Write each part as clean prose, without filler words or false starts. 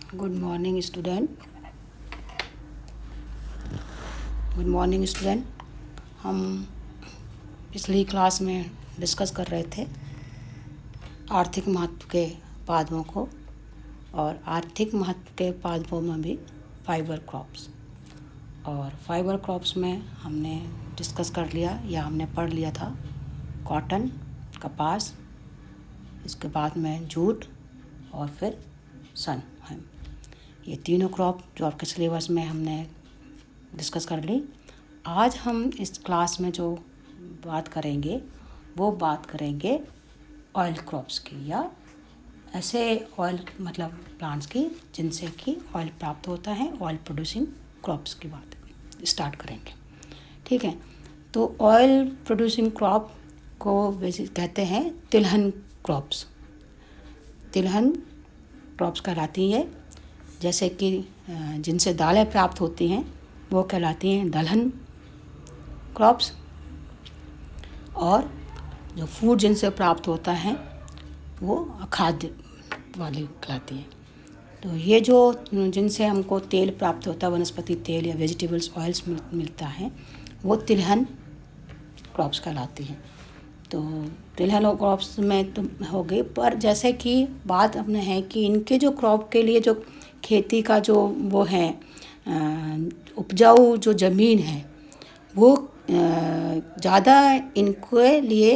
Good morning student. Good morning student. हम पिछली class में डिस्कस कर रहे थे आर्थिक महत्व के पादपों को, और आर्थिक महत्व के पादपों में भी फाइबर क्रॉप्स। और फाइबर क्रॉप्स में हमने डिस्कस कर लिया या हमने पढ़ लिया था कॉटन, कपास, इसके बाद में जूट और फिर सन है। ये तीनों क्रॉप जो आपके सिलेबस में हमने डिस्कस कर ली। आज हम इस क्लास में जो बात करेंगे वो बात करेंगे ऑयल क्रॉप्स की, या ऐसे ऑयल मतलब प्लांट्स की जिनसे कि ऑयल प्राप्त होता है। ऑयल प्रोड्यूसिंग क्रॉप्स की बात स्टार्ट करेंगे, ठीक है। तो ऑयल प्रोड्यूसिंग क्रॉप को कहते हैं तिलहन क्रॉप्स। तिलहन क्रॉप्स कहलाती है, जैसे कि जिनसे दालें प्राप्त होती हैं वो कहलाती हैं दलहन क्रॉप्स, और जो फूड जिनसे प्राप्त होता है वो खाद्य वाली कहलाती है। तो ये जो जिनसे हमको तेल प्राप्त होता है, वनस्पति तेल या वेजिटेबल्स ऑयल्स मिलता है, वो तिलहन क्रॉप्स कहलाती हैं। तो तिलहन क्रॉप्स में तो हो गई, पर जैसे कि बात अपने है कि इनके जो क्रॉप के लिए जो खेती का जो वो है उपजाऊ जो ज़मीन है वो ज़्यादा इनके लिए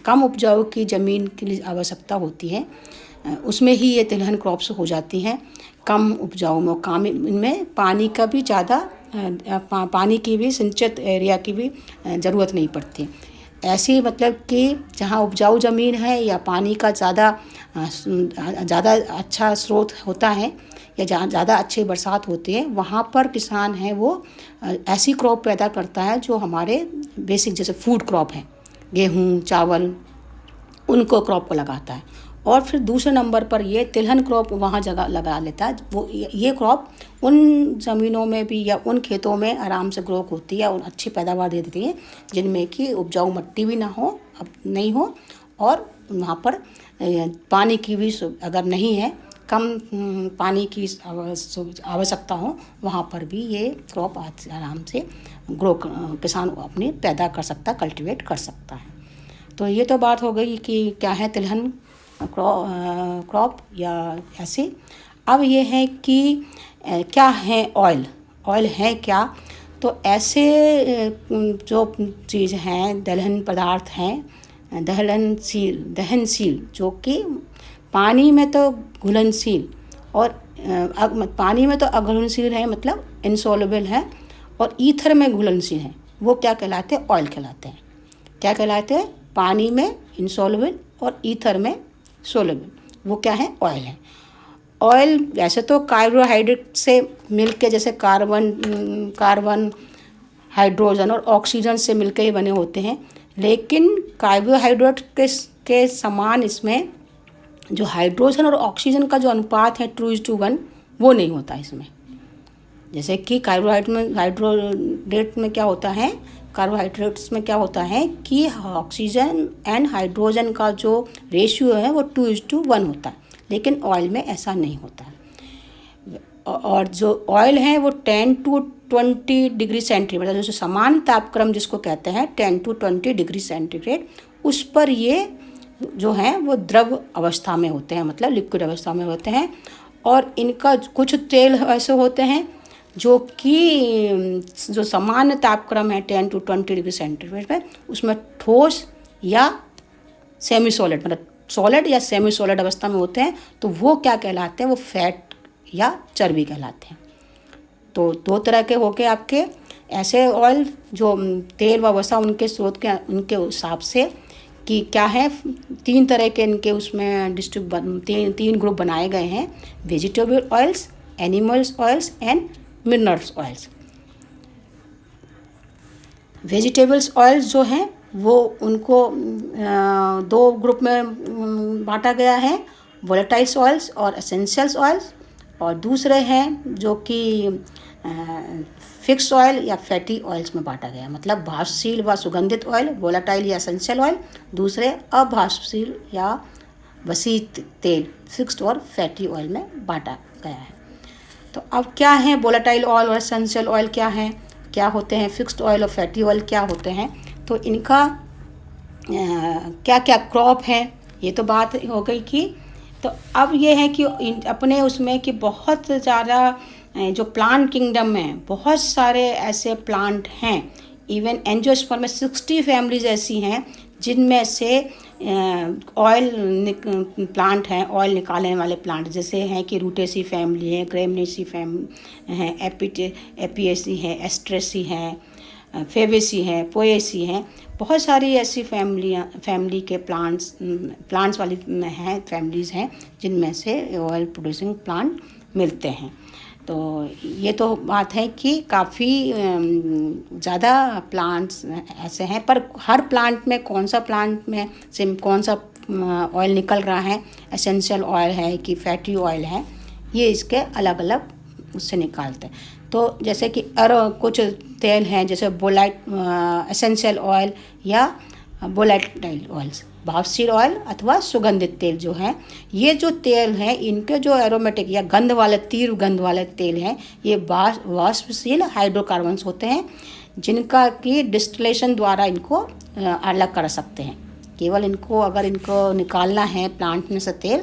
कम उपजाऊ की ज़मीन की लिए आवश्यकता होती है। उसमें ही ये तिलहन क्रॉप्स हो जाती हैं। कम उपजाऊ में काम इनमें पानी का भी ज़्यादा पानी की भी सिंचित एरिया की भी ज़रूरत नहीं पड़ती। ऐसी मतलब कि जहाँ उपजाऊ ज़मीन है या पानी का ज़्यादा अच्छा स्रोत होता है या जहाँ ज़्यादा अच्छी बरसात होती है, वहाँ पर किसान है वो ऐसी क्रॉप पैदा करता है जो हमारे बेसिक जैसे फूड क्रॉप है, गेहूँ, चावल, उनको क्रॉप को लगाता है। और फिर दूसरे नंबर पर ये तिलहन क्रॉप वहाँ जगह लगा लेता है। वो ये क्रॉप उन ज़मीनों में भी या उन खेतों में आराम से ग्रो होती है और अच्छी पैदावार दे देती है जिनमें कि उपजाऊ मिट्टी भी ना हो, अब नहीं हो, और वहाँ पर पानी की भी अगर नहीं है, कम पानी की आवश्यकता हो, वहाँ पर भी ये क्रॉप आराम से किसान अपनी पैदा कर सकता, कल्टीवेट कर सकता है। तो ये तो बात हो गई कि क्या है तिलहन क्रॉप या ऐसे। अब ये है कि क्या है ऑयल। ऑयल है क्या? तो ऐसे जो चीज़ हैं, दलहन पदार्थ हैं, दहनशील जो कि पानी में तो घुलनशील और पानी में तो अघुलनशील है, मतलब इनसॉल्युबल है, और ईथर में घुलनशील है। वो क्या कहलाते हैं? ऑयल कहलाते हैं। क्या कहलाते हैं? पानी में इनसॉल्युबल और ईथर में सोल्युबल। वो क्या है? ऑयल है। ऑयल वैसे तो कार्बोहाइड्रेट से मिलके, जैसे कार्बन, हाइड्रोजन और ऑक्सीजन से मिलकर ही बने होते हैं, लेकिन कार्बोहाइड्रेट के समान इसमें जो हाइड्रोजन और ऑक्सीजन का जो अनुपात है 2:1 वो नहीं होता इसमें। जैसे कि कार्बोहाइड्रेट में क्या होता है, कार्बोहाइड्रेट्स में क्या होता है कि ऑक्सीजन एंड हाइड्रोजन का जो रेशियो है वो 2:1 होता है, लेकिन ऑयल में ऐसा नहीं होता है। और जो ऑयल है वो 10 to 20 डिग्री सेंटीग्रेड, मतलब जो समान तापक्रम जिसको कहते हैं 10 to 20 डिग्री सेंटीग्रेड, उस पर ये जो हैं वो द्रव अवस्था में होते हैं, मतलब लिक्विड अवस्था में होते हैं। और इनका कुछ तेल ऐसे होते हैं जो कि जो सामान्य तापक्रम है 10 to 20 डिग्री सेंटीग्रेड में, उसमें ठोस या सेमी सॉलिड, मतलब सॉलिड या सेमी सॉलिड अवस्था में होते हैं। तो वो क्या कहलाते हैं? वो फैट या चर्बी कहलाते हैं। तो दो तरह के हो गए आपके ऐसे ऑयल, जो तेल व वसा उनके स्रोत के उनके हिसाब से कि क्या है, 3 तरह के इनके उसमें तीन ग्रुप बनाए गए हैं: vegetable oils, animals oils and minerals oils. Vegetables oils जो हैं वो उनको 2 ग्रुप में बांटा गया है: वोलेटाइल्स ऑयल्स और एसेंशियल्स ऑयल्स। और दूसरे हैं जो कि फिक्स ऑयल या फैटी ऑयल्स में बांटा गया, मतलब भापशील व सुगंधित ऑयल वोलेटाइल या एसेंशियल ऑयल, दूसरे अभापशील या वसी तेल फिक्स्ड और फैटी ऑयल में बांटा गया है। तो अब क्या है वोलेटाइल ऑयल और एसेंशियल ऑयल क्या होते हैं, फिक्स्ड ऑयल और फैटी ऑयल क्या होते हैं, तो इनका क्या क्या क्रॉप है, ये तो बात हो गई की। तो अब ये है कि अपने उसमें कि बहुत ज़्यादा जो प्लांट किंगडम में बहुत सारे ऐसे प्लांट हैं, इवन एंजियोस्पर्म में 60 फैमिलीज ऐसी हैं जिनमें से ऑयल प्लांट हैं, ऑयल निकालने वाले प्लांट, जैसे हैं कि रूटेसी फैमिली है, ग्रेमनेसी फैमिली है, एपिएसी है, एस्ट्रेसी है, फेबेसी है, पोएसी है, बहुत सारी ऐसी फैमिली के प्लांट्स वाली हैं, फैमिलीज़ हैं जिनमें से ऑयल प्रोड्यूसिंग प्लांट मिलते हैं। तो ये तो बात है कि काफ़ी ज़्यादा प्लांट्स ऐसे हैं, पर हर प्लांट में कौन सा प्लांट में से कौन सा ऑयल निकल रहा है, एसेंशियल ऑयल है कि फैटी ऑयल है, ये इसके अलग अलग उससे निकालते हैं। तो जैसे कि कुछ तेल हैं जैसे एसेंशियल ऑयल या वोलेटाइल ऑयल्स, बाउसीड ऑयल अथवा सुगंधित तेल जो हैं, ये जो तेल हैं इनके जो एरोमेटिक या गंध वाले तीव्र गंध वाले तेल हैं, ये वाष्पशील हाइड्रोकार्बन्स होते हैं जिनका कि डिस्टिलेशन द्वारा इनको अलग कर सकते हैं। केवल इनको अगर इनको निकालना है प्लांट में से तेल,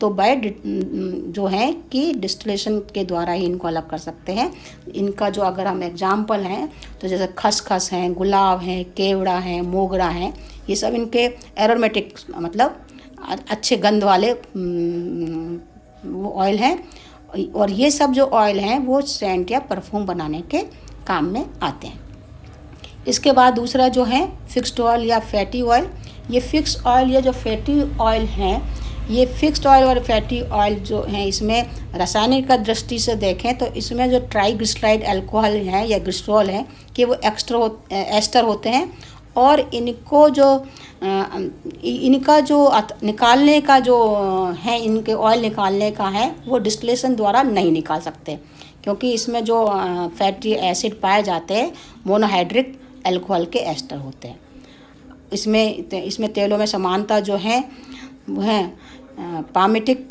तो बाय जो है कि डिस्टिलेशन के द्वारा ही इनको अलग कर सकते हैं। इनका जो अगर हम एग्जाम्पल हैं तो जैसे खसखस हैं, गुलाब हैं, केवड़ा हैं, मोगरा हैं, ये सब इनके एरोमेटिक मतलब अच्छे गंध वाले वो ऑयल हैं, और ये सब जो ऑयल हैं वो सेंट या परफ्यूम बनाने के काम में आते हैं। इसके बाद दूसरा जो है फिक्स्ड ऑयल या फैटी ऑयल। ये फिक्स ऑयल या जो फैटी ऑयल हैं, ये फिक्स्ड ऑयल और फैटी ऑयल जो हैं, इसमें रासायनिक का दृष्टि से देखें तो इसमें जो ट्राइग्लिसराइड अल्कोहल है या ग्लिसरॉल है कि वो एस्टर होते हैं, और इनको जो इनका जो निकालने का जो है, इनके ऑयल निकालने का है वो डिस्टिलेशन द्वारा नहीं निकाल सकते, क्योंकि इसमें जो फैटी एसिड पाए जाते हैं मोनोहाइड्रिक अल्कोहल के एस्टर होते हैं। इसमें तेलों में समानता जो है वो है पामेटिक,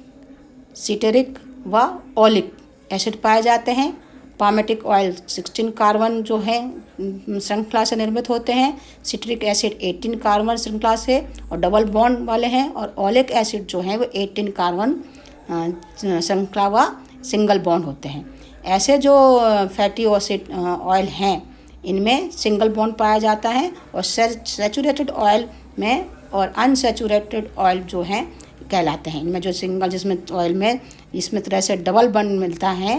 सिटरिक व ओलिक एसिड पाए जाते हैं। पामेटिक ऑयल 16 कार्बन जो है श्रृंखला से निर्मित होते हैं, सिट्रिक एसिड 18 कार्बन श्रृंखला से और डबल बॉन्ड वाले हैं, और ओलिक एसिड जो है वो 18 कार्बन श्रृंखला व सिंगल बॉन्ड होते हैं। ऐसे जो फैटी एसिड ऑयल हैं इनमें सिंगल बॉन्ड पाया जाता है, और सैचुरेटेड ऑयल में और अनसैचुरेटेड ऑयल जो हैं कहलाते हैं। इनमें जो सिंगल जिसमें ऑयल में इसमें तरह से डबल बॉन्ड मिलता है,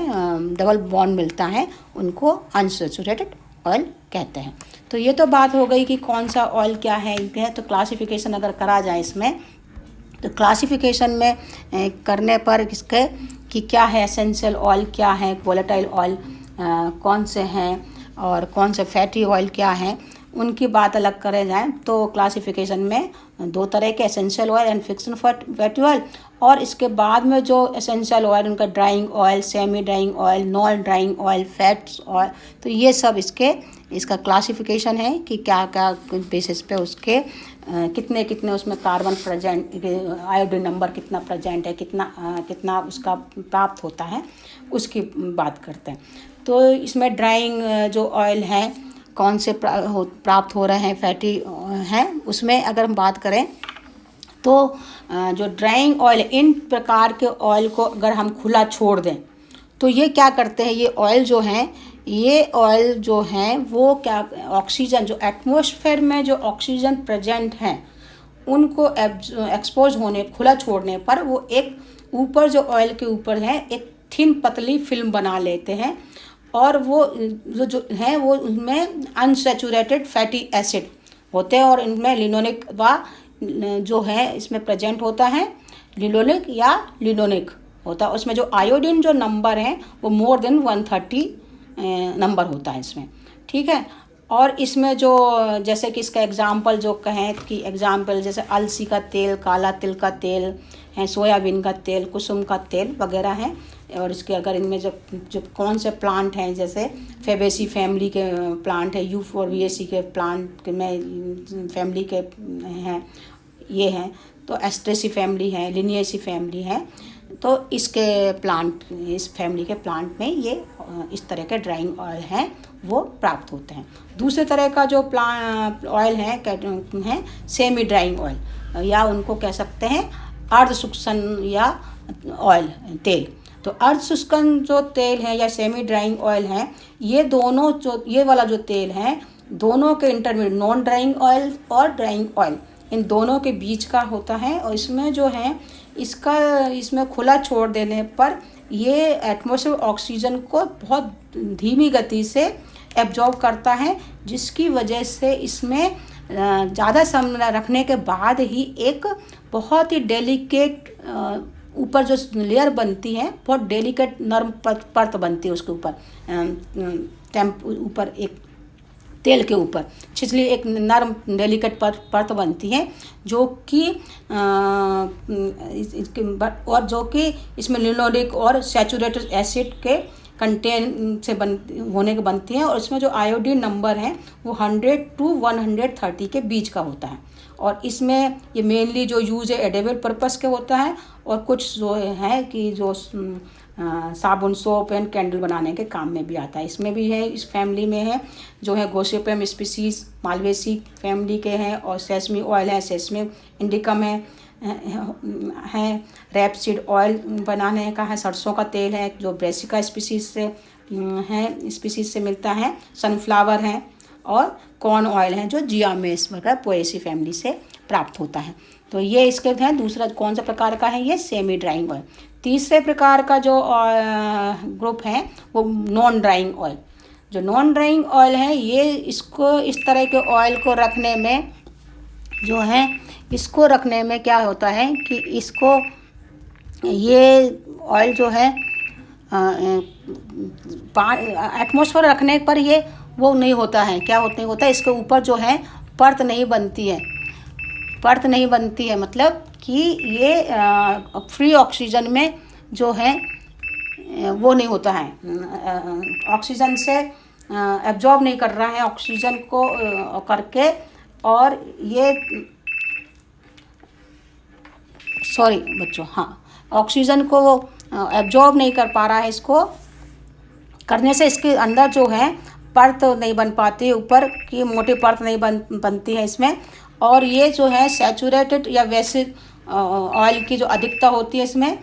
डबल बॉन्ड मिलता है, उनको अनसैचुरेटेड ऑयल कहते हैं। तो ये तो बात हो गई कि कौन सा ऑयल क्या है इनके। तो क्लासिफिकेशन अगर करा जाए इसमें, तो क्लासिफिकेशन में करने पर इसके कि क्या है एसेंशियल ऑयल, क्या है वोलेटाइल ऑयल कौन से हैं, और कौन से फैटी ऑयल क्या हैं, उनकी बात अलग करे जाए तो क्लासिफिकेशन में दो तरह के essential oil and fixed fatty oil, और इसके बाद में जो एसेंशियल ऑयल उनका drawing oil, semi drawing oil, non drawing oil, fats oil, तो ये सब इसका क्लासिफिकेशन है कि क्या क्या बेसिस पे उसके कितने कितने उसमें कार्बन प्रेजेंट, आयोडीन नंबर कितना प्रेजेंट है, कितना उसका प्राप्त होता है, उसकी बात करते हैं। तो इसमें ड्राइंग जो ऑयल है कौन से प्राप्त हो रहे हैं फैटी हैं, उसमें अगर हम बात करें तो जो ड्राइंग ऑयल, इन प्रकार के ऑयल को अगर हम खुला छोड़ दें तो ये क्या करते हैं, ये ऑयल जो हैं वो क्या ऑक्सीजन, जो एटमॉस्फेयर में जो ऑक्सीजन प्रेजेंट हैं उनको एक्सपोज होने, खुला छोड़ने पर वो एक ऊपर जो ऑयल के ऊपर है एक थिन पतली फिल्म बना लेते हैं, और वो जो है वो उनमें अनसैचुरेटेड फैटी एसिड होते हैं, और इनमें लिनोनिक व जो है इसमें प्रेजेंट होता है, लिनोनिक या लिनोनिक होता है। उसमें जो आयोडीन जो नंबर है वो मोर देन 130 नंबर होता है इसमें, ठीक है। और इसमें जो जैसे कि इसका एग्जाम्पल जो कहें कि एग्जाम्पल जैसे अलसी का तेल, काला तिल का तेल है, सोयाबीन का तेल, कुसुम का तेल वगैरह हैं। और इसके अगर इनमें जो कौन से प्लांट हैं, जैसे फेबेसी फैमिली के प्लांट है, यूफोर्बिएसी के प्लांट में फैमिली के हैं ये हैं, तो एस्ट्रेसी फैमिली है, लिनिएसी फैमिली है, तो इसके प्लांट, इस फैमिली के प्लांट में ये इस तरह के ड्राइंग ऑयल हैं वो प्राप्त होते हैं। दूसरे तरह का जो ऑयल है सेमी ड्राइंग ऑयल, या उनको कह सकते हैं अर्ध शुष्कन या ऑयल तेल। तो अर्ध शुष्कन जो तेल है या सेमी ड्राइंग ऑयल है, ये दोनों ये वाला जो तेल है दोनों के इंटरमीडिएट नॉन ड्राइंग ऑयल और ड्राइंग ऑयल, इन दोनों के बीच का होता है। और इसमें जो है इसमें खुला छोड़ देने पर ये एटमॉस्फेयर ऑक्सीजन को बहुत धीमी गति से एब्जॉर्ब करता है, जिसकी वजह से इसमें ज़्यादा समय रखने के बाद ही एक बहुत ही डेलिकेट ऊपर जो लेयर बनती है, बहुत डेलिकेट नर्म परत बनती है उसके ऊपर, ऊपर एक तेल के ऊपर छिछली एक नरम डेलिकेट परत बनती है, जो कि और जो कि इसमें लिनोलिक और सैचुरेटेड एसिड के कंटेन से होने के बनती हैं। और इसमें जो आयोडीन नंबर है वो 100 to 130 के बीच का होता है। और इसमें ये मेनली जो यूज़ है एडिबल पर्पस के होता है, और कुछ जो है कि जो साबुन, सोप एंड कैंडल बनाने के काम में भी आता है। इसमें भी है, इस फैमिली में है जो है गोसिपियम स्पीसीज मालवेसी फैमिली के हैं, और सेसमी ऑयल है, सेसमी इंडिकम है रैपसीड ऑयल बनाने का है, सरसों का तेल है जो ब्रेसिका स्पीसीज से मिलता है, सनफ्लावर है, और कॉर्न ऑयल है जो जियामेस वगैरह पोएसी फैमिली से प्राप्त होता है। तो ये इसके हैं। दूसरा कौन सा प्रकार का है, ये सेमी ड्राइंग ऑयल। तीसरे प्रकार का जो ग्रुप है वो नॉन ड्राइंग ऑयल। जो नॉन ड्राइंग ऑयल है ये इसको इस तरह के ऑयल को रखने में जो है इसको रखने में क्या होता है कि इसको ये ऑयल जो है एटमॉस्फेयर रखने पर ये वो नहीं होता है, क्या होता है इसके ऊपर जो है परत नहीं बनती है, मतलब कि ये फ्री ऑक्सीजन में जो है वो नहीं होता है, ऑक्सीजन से एब्जॉर्ब नहीं कर रहा है ऑक्सीजन को करके, और ये सॉरी बच्चों, हाँ, ऑक्सीजन को वो एब्जॉर्ब नहीं कर पा रहा है। इसको करने से इसके अंदर जो है परत नहीं बन पाती, ऊपर की मोटी परत नहीं बनती है इसमें। और ये जो है सैचुरेटेड या वैसे ऑयल की जो अधिकता होती है इसमें,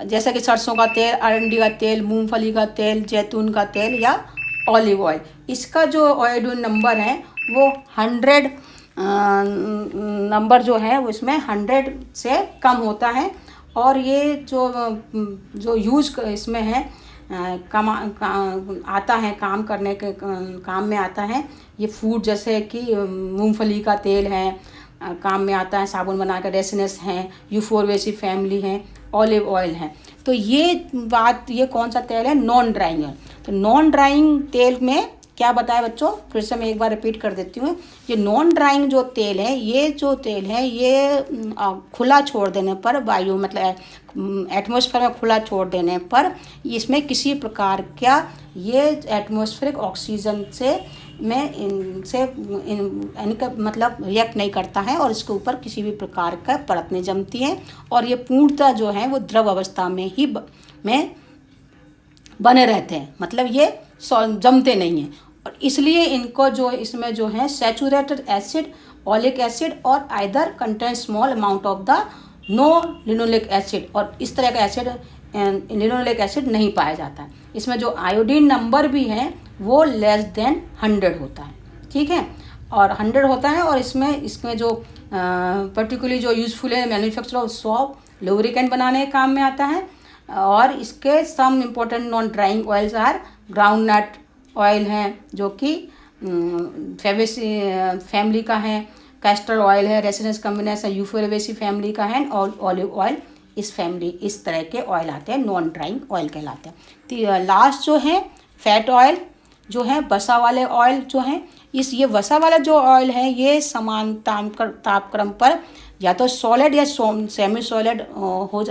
जैसे कि सरसों का तेल, अरंडी का तेल, मूंगफली का तेल, जैतून का तेल या ऑलिव ऑयल, इसका जो आयोडीन नंबर है वो 100 नंबर जो है वो इसमें 100 से कम होता है। और ये जो यूज इसमें है आता है, काम करने के काम में आता है। ये फूड जैसे कि मूंगफली का तेल है, काम में आता है, साबुन बना कर, रेसिनस है, यूफोरवेसी फैमिली है, ऑलिव ऑयल है। तो ये कौन सा तेल है, नॉन ड्राइंग है। तो नॉन ड्राइंग तेल में क्या बताया बच्चों, फिर से मैं एक बार रिपीट कर देती हूँ। ये नॉन ड्राइंग जो तेल है, ये खुला छोड़ देने पर, वायु मतलब एटमॉस्फेयर में खुला छोड़ देने पर इसमें किसी प्रकार का ये एटमॉस्फेरिक ऑक्सीजन से इनका मतलब रिएक्ट नहीं करता है, और इसके ऊपर किसी भी प्रकार का परत नहीं जमती है, और ये पूर्णतः जो है वो द्रव अवस्था में ही बने रहते हैं, मतलब ये जमते नहीं हैं। और इसलिए इनको जो इसमें जो है सैचुरेटेड एसिड, ऑलिक एसिड और either contain small amount of the no linoleic acid, और इस तरह का एसिड लिनोलिक एसिड नहीं पाया जाता है। इसमें जो आयोडीन नंबर भी है वो लेस देन 100 होता है, ठीक है, और 100 होता है। और इसमें जो पर्टिकुलरली जो यूजफुल है मैन्युफैक्चर ऑफ सोप, लुब्रिकेंट बनाने के काम में आता है। और इसके some important non drying oils are groundnut oil है जो कि फैमिली का है, कैस्टर ऑयल है, रेसिनस कम्बिनेस है, यूफोरवेसी फैमिली का है, और ऑलिव ऑयल इस तरह के ऑयल आते हैं, नॉन ड्राइंग ऑयल कहलाते हैं। तो लास्ट जो है फैट ऑयल जो है, वसा वाले ऑयल जो हैं, ये वसा वाला जो ऑयल है ये समान तापक्रम पर या तो सॉलिड या सेमी सॉलिड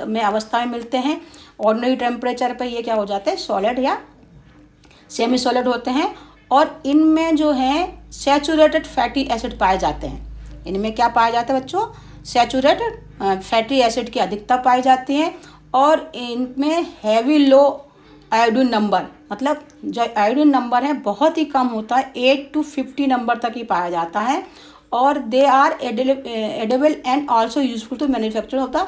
में अवस्था में मिलते हैं। ऑर्डिनरी टेम्परेचर पर ये क्या हो जाते हैं, सॉलिड या सेमी सॉलिड होते हैं। और इनमें जो है सैचुरेटेड फैटी एसिड पाए जाते हैं। इनमें क्या पाया जाता है बच्चों, सैचुरेटेड फैटी एसिड की अधिकता पाई जाती है। और इनमें हैवी लो आयोडीन नंबर, मतलब जो आयोडीन नंबर है बहुत ही कम होता है, 8 to 50 नंबर तक ही पाया जाता है। और they are edible and also useful to manufacture of the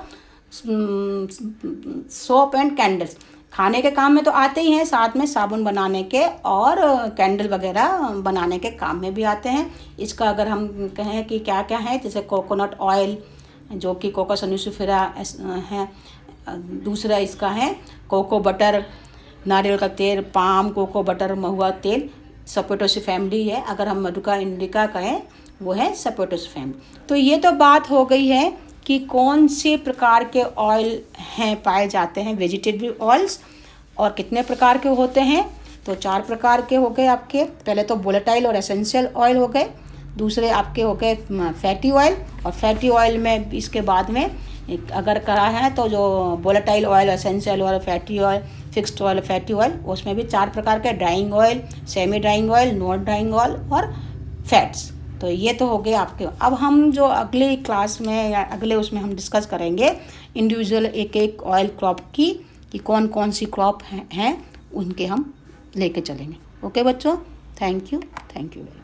soap and candles. खाने के काम में तो आते ही हैं, साथ में साबुन बनाने के और कैंडल वगैरह बनाने के काम में भी आते हैं। इसका अगर हम कहें कि क्या क्या है, जैसे कोकोनट ऑयल जो कि कोको सनुसिफेरा है, दूसरा इसका है कोको बटर, नारियल का तेल, पाम कोको बटर, महुआ तेल, सपोटोसी फैमिली है। अगर हम मधुका इंडिका कहें वो है सपोटोसी फैमिली। तो ये तो बात हो गई है कि कौन से प्रकार के ऑयल हैं पाए जाते हैं वेजिटेबल ऑयल्स, और कितने प्रकार के होते हैं। तो 4 प्रकार के हो गए आपके। पहले तो वोलेटाइल और एसेंशियल ऑयल हो गए, दूसरे आपके हो गए फैटी ऑयल, और फैटी ऑयल में इसके बाद में अगर करा है तो जो volatile oil, essential oil, fatty oil, fixed oil, fatty oil, उसमें भी 4 प्रकार के, drawing oil, semi drawing oil, non drawing oil और फैट्स। तो ये तो हो गए आपके। अब हम जो अगली क्लास में या अगले उसमें हम डिस्कस करेंगे इंडिविजुअल एक एक ऑयल क्रॉप की, कि कौन कौन सी क्रॉप हैं उनके हम लेके चलेंगे। ओके बच्चों, थैंक यू वेरी